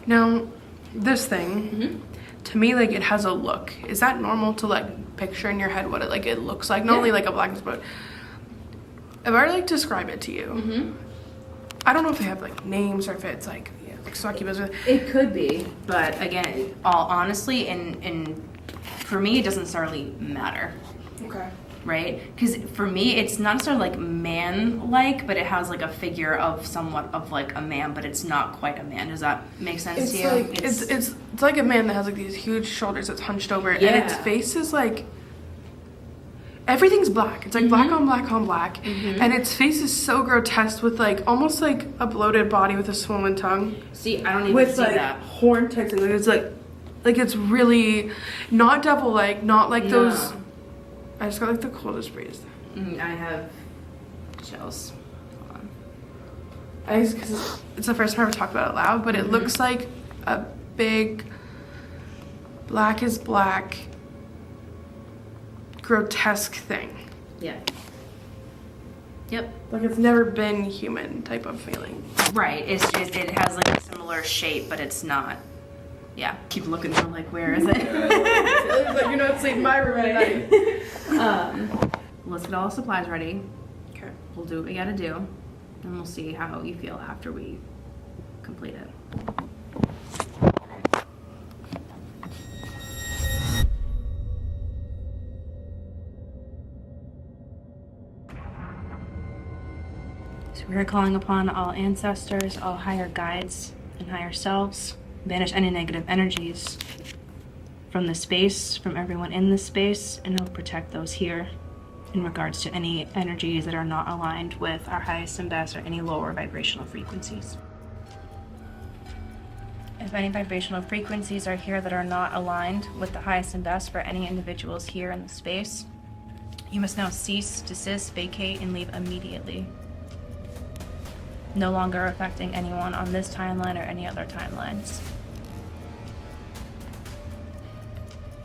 Now, this thing, to me, like, it has a look. Is that normal to, like, picture in your head what it looks like? Not only like a blackness, but if I like describe it to you, I don't know if they have like names or if it's like succubus. It could be, but again, all honestly, and for me, it doesn't necessarily matter. Okay. Right? Because for me, it's not necessarily like man-like, but it has like a figure of somewhat of like a man, but it's not quite a man. Does that make sense to you? Like, it's like a man that has like these huge shoulders that's hunched over, and its face is like, everything's black. It's like black on black on black, and its face is so grotesque with like almost like a bloated body with a swollen tongue. See, I don't even with see like that. horn types, and it's like it's really not devil like, not like those. I just got like the coldest breeze. I have chills. Hold on. Because it's the first time I've ever talked about it out loud, but it looks like a big black is black grotesque thing. Yeah. Yep. Like it's never been human type of feeling. Right. It's just, it has like a similar shape, but it's not. Yeah. Keep looking for like, where is it? It's like you're not sleeping in my room at night. Let's get all the supplies ready. Okay. We'll do what we gotta do, and we'll see how you feel after we complete it. So we're calling upon all ancestors, all higher guides, and higher selves. Banish any negative energies from the space, from everyone in this space, and help protect those here in regards to any energies that are not aligned with our highest and best or any lower vibrational frequencies. If any vibrational frequencies are here that are not aligned with the highest and best for any individuals here in the space, you must now cease, desist, vacate, and leave immediately. No longer affecting anyone on this timeline or any other timelines.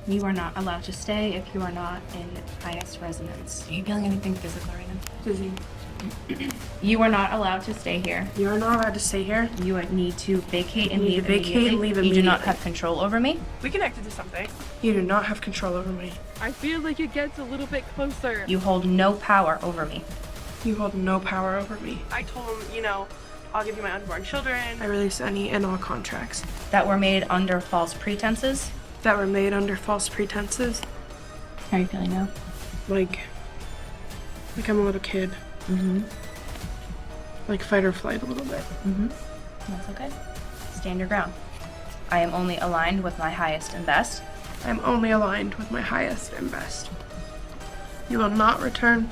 You are not allowed to stay if you are not in highest resonance. Are you feeling anything physical right now? Dizzy. You are not allowed to stay here. You are not allowed to stay here. You need to vacate and leave Vacate immediately. and leave You do immediately. not have control over me. We connected to something. You do not have control over me. I feel like it gets a little bit closer. You hold no power over me. You hold no power over me. I told him, I'll give you my unborn children. I release any and all contracts That were made under false pretenses. that were made under false pretenses. How are you feeling now? Like I'm a little kid. Like fight or flight a little bit. That's okay. Stand your ground. I am only aligned with my highest and best. I'm only aligned with my highest and best. You will not return.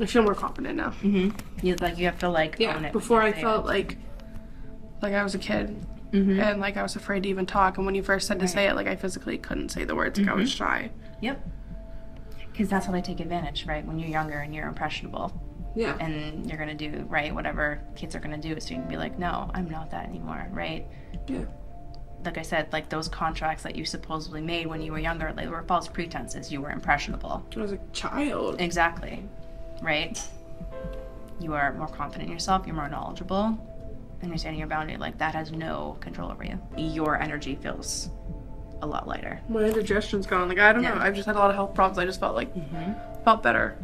I feel more confident now. You have to own it. Before I felt like I was a kid. And like I was afraid to even talk. And when you first said to say it, like I physically couldn't say the words. Like I was shy. Yep. Because that's how they take advantage, right? When you're younger and you're impressionable. Yeah. And you're going to do, right, whatever kids are going to do. So you can be like, no, I'm not that anymore, right? Yeah. Like I said, like those contracts that you supposedly made when you were younger, they were false pretenses. You were impressionable. I was a child. Exactly. Right? You are more confident in yourself, you're more knowledgeable, understanding your boundary, like that has no control over you. Your energy feels a lot lighter. My indigestion's gone. Like, I don't know. I've just had a lot of health problems. I just felt like, felt better.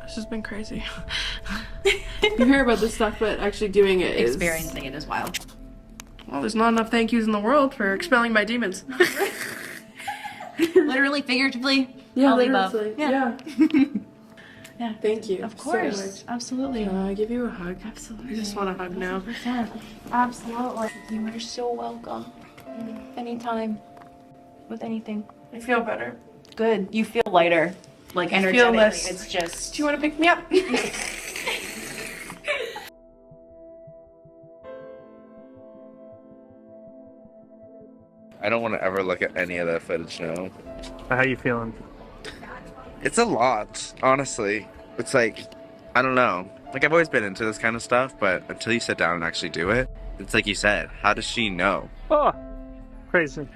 This has been crazy. You hear about this stuff, but actually doing it is... Experiencing it is wild. Well, there's not enough thank yous in the world for expelling my demons. Literally, figuratively, Yeah, all the literally. above. Yeah. Yeah. Thank you. Of course. So much. Absolutely. Can I give you a hug? Absolutely. I just want a hug now. Absolutely. You are so welcome. Anytime. With anything. I feel better. Good. You feel lighter. Like energetically. less- It's just... Do you want to pick me up? I don't want to ever look at any of that footage now. How you feeling? It's a lot, honestly. It's like, I don't know. Like, I've always been into this kind of stuff, but until you sit down and actually do it, it's like you said, how does she know? Oh, crazy.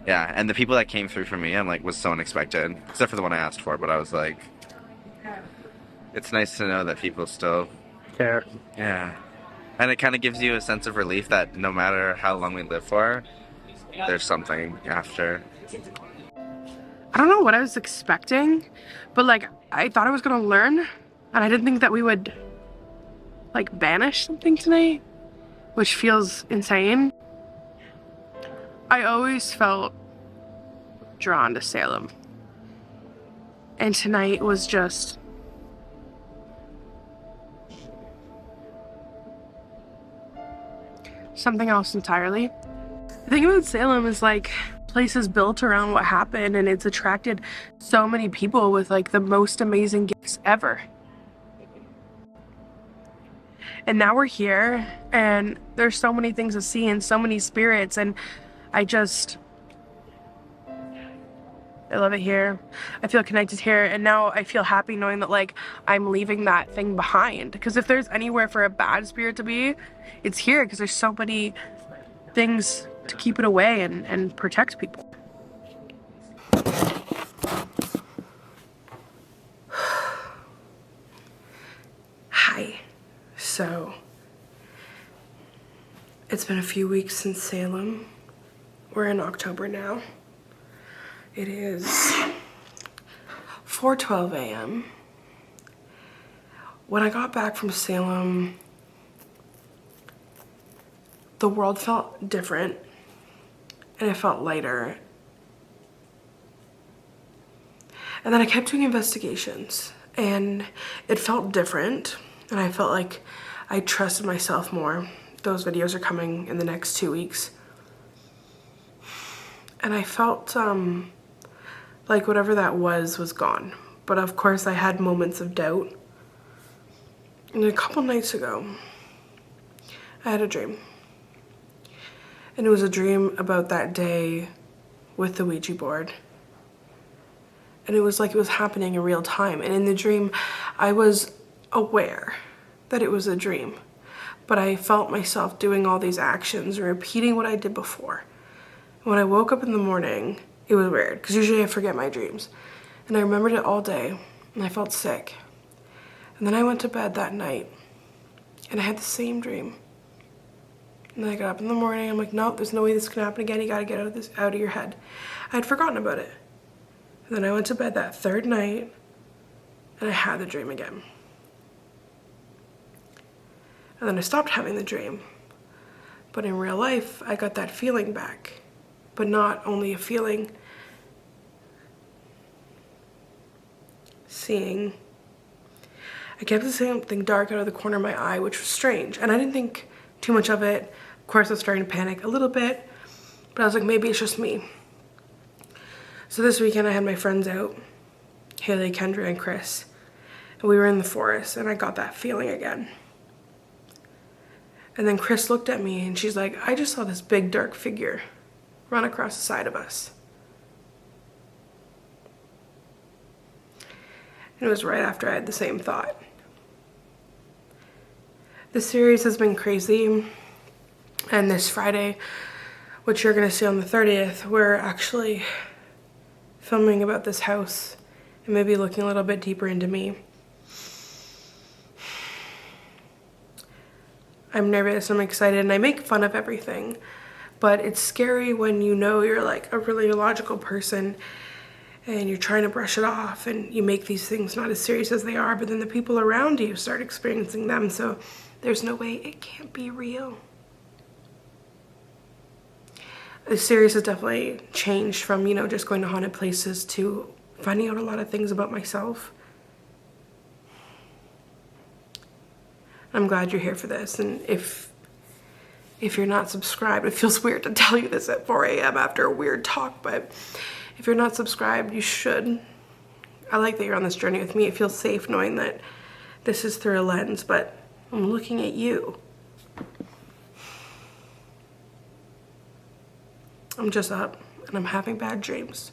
Yeah, and the people that came through for me, I'm like, was so unexpected. Except for the one I asked for, but I was like, it's nice to know that people still Care. Yeah. And it kind of gives you a sense of relief that no matter how long we live for, there's something after. I don't know what I was expecting, but like I thought I was gonna learn, and I didn't think that we would like banish something tonight, which feels insane. I always felt drawn to Salem, and tonight was just something else entirely. The thing about Salem is like places built around what happened, and it's attracted so many people with like the most amazing gifts ever. And now we're here, and there's so many things to see and so many spirits, and I love it here. I feel connected here, and now I feel happy knowing that like I'm leaving that thing behind, because if there's anywhere for a bad spirit to be, it's here, because there's so many things to keep it away and protect people. Hi. So, it's been a few weeks since Salem. We're in October now. It is 4:12 a.m. When I got back from Salem, the world felt different, and it felt lighter. And then I kept doing investigations, and it felt different, and I felt like I trusted myself more. Those videos are coming in the next 2 weeks. And I felt like whatever that was gone. But of course I had moments of doubt. And a couple nights ago, I had a dream. And it was a dream about that day with the Ouija board. And it was like it was happening in real time. And in the dream, I was aware that it was a dream. But I felt myself doing all these actions and repeating what I did before. When I woke up in the morning, it was weird, because usually I forget my dreams. And I remembered it all day, and I felt sick. And then I went to bed that night, and I had the same dream. And then I got up in the morning, I'm like, nope, there's no way this can happen again, you gotta get out of your head. I had forgotten about it. And then I went to bed that third night, and I had the dream again. And then I stopped having the dream. But in real life, I got that feeling back. But not only a feeling, seeing. I kept seeing something dark out of the corner of my eye, which was strange. And I didn't think too much of it. Of course, I was starting to panic a little bit. But I was like, maybe it's just me. So this weekend, I had my friends out. Haley, Kendra, and Chris. And we were in the forest, and I got that feeling again. And then Chris looked at me, and she's like, I just saw this big dark figure run across the side of us. And it was right after I had the same thought. This series has been crazy, and this Friday, which you're gonna see on the 30th, we're actually filming about this house and maybe looking a little bit deeper into me. I'm nervous, I'm excited, and I make fun of everything. But it's scary when you know you're like a really logical person and you're trying to brush it off and you make these things not as serious as they are, but then the people around you start experiencing them, so there's no way it can't be real. The series has definitely changed from, you know, just going to haunted places to finding out a lot of things about myself. I'm glad you're here for this, and if you're not subscribed, it feels weird to tell you this at 4 a.m. after a weird talk, but if you're not subscribed, you should. I like that you're on this journey with me. It feels safe knowing that this is through a lens, but I'm looking at you. I'm just up and I'm having bad dreams.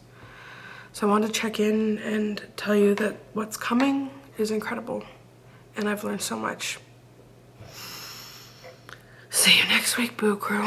So I wanted to check in and tell you that what's coming is incredible and I've learned so much. See you next week, Boo Crew.